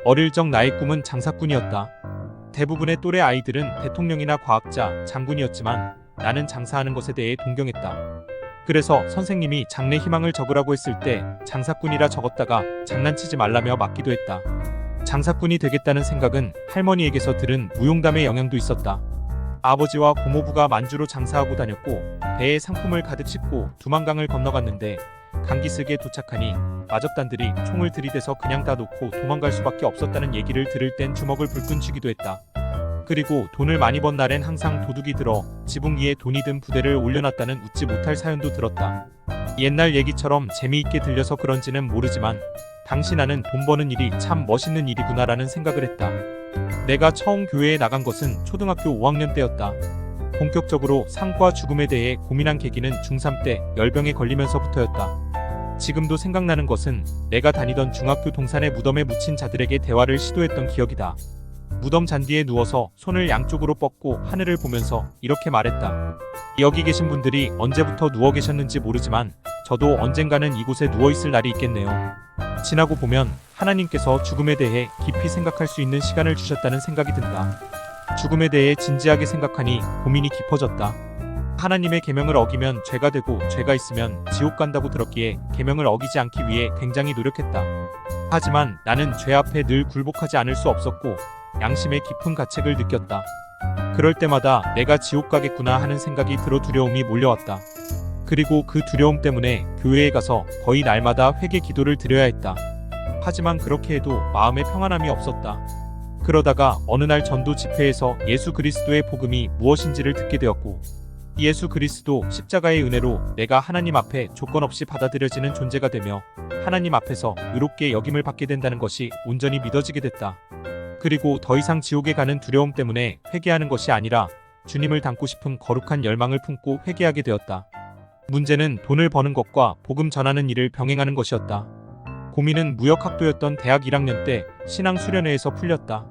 어릴 적 나의 꿈은 장사꾼이었다. 대부분의 또래 아이들은 대통령이나 과학자, 장군이었지만 나는 장사하는 것에 대해 동경했다. 그래서 선생님이 장래 희망을 적으라고 했을 때 장사꾼이라 적었다가 장난치지 말라며 맞기도 했다. 장사꾼이 되겠다는 생각은 할머니에게서 들은 무용담의 영향도 있었다. 아버지와 고모부가 만주로 장사하고 다녔고 배에 상품을 가득 싣고 두만강을 건너갔는데 강기슭에 도착하니 마적단들이 총을 들이대서 그냥 다 놓고 도망갈 수밖에 없었다는 얘기를 들을 땐 주먹을 불끈 쥐기도 했다. 그리고 돈을 많이 번 날엔 항상 도둑이 들어 지붕 위에 돈이 든 부대를 올려놨다는 웃지 못할 사연도 들었다. 옛날 얘기처럼 재미있게 들려서 그런지는 모르지만 당시 나는 돈 버는 일이 참 멋있는 일이구나라는 생각을 했다. 내가 처음 교회에 나간 것은 초등학교 5학년 때였다. 본격적으로 삶과 죽음에 대해 고민한 계기는 중3 때 열병에 걸리면서부터였다. 지금도 생각나는 것은 내가 다니던 중학교 동산의 무덤에 묻힌 자들에게 대화를 시도했던 기억이다. 무덤 잔디에 누워서 손을 양쪽으로 뻗고 하늘을 보면서 이렇게 말했다. 여기 계신 분들이 언제부터 누워 계셨는지 모르지만 저도 언젠가는 이곳에 누워있을 날이 있겠네요. 지나고 보면 하나님께서 죽음에 대해 깊이 생각할 수 있는 시간을 주셨다는 생각이 든다. 죽음에 대해 진지하게 생각하니 고민이 깊어졌다. 하나님의 계명을 어기면 죄가 되고 죄가 있으면 지옥 간다고 들었기에 계명을 어기지 않기 위해 굉장히 노력했다. 하지만 나는 죄 앞에 늘 굴복하지 않을 수 없었고 양심의 깊은 가책을 느꼈다. 그럴 때마다 내가 지옥 가겠구나 하는 생각이 들어 두려움이 몰려왔다. 그리고 그 두려움 때문에 교회에 가서 거의 날마다 회개 기도를 드려야 했다. 하지만 그렇게 해도 마음에 평안함이 없었다. 그러다가 어느 날 전도 집회에서 예수 그리스도의 복음이 무엇인지를 듣게 되었고 예수 그리스도 십자가의 은혜로 내가 하나님 앞에 조건 없이 받아들여지는 존재가 되며 하나님 앞에서 의롭게 여김을 받게 된다는 것이 온전히 믿어지게 됐다. 그리고 더 이상 지옥에 가는 두려움 때문에 회개하는 것이 아니라 주님을 닮고 싶은 거룩한 열망을 품고 회개하게 되었다. 문제는 돈을 버는 것과 복음 전하는 일을 병행하는 것이었다. 고민은 무역학도였던 대학 1학년 때 신앙 수련회에서 풀렸다.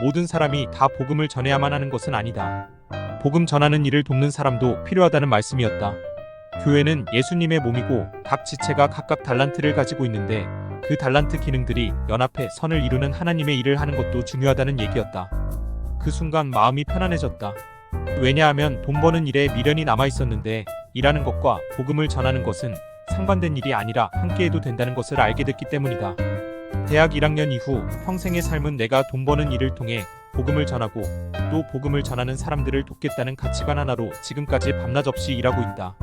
모든 사람이 다 복음을 전해야만 하는 것은 아니다. 복음 전하는 일을 돕는 사람도 필요하다는 말씀이었다. 교회는 예수님의 몸이고 각 지체가 각각 달란트를 가지고 있는데 그 달란트 기능들이 연합해 선을 이루는 하나님의 일을 하는 것도 중요하다는 얘기였다. 그 순간 마음이 편안해졌다. 왜냐하면 돈 버는 일에 미련이 남아있었는데 일하는 것과 복음을 전하는 것은 상반된 일이 아니라 함께해도 된다는 것을 알게 됐기 때문이다. 대학 1학년 이후 평생의 삶은 내가 돈 버는 일을 통해 복음을 전하고 또 복음을 전하는 사람들을 돕겠다는 가치관 하나로 지금까지 밤낮 없이 일하고 있다.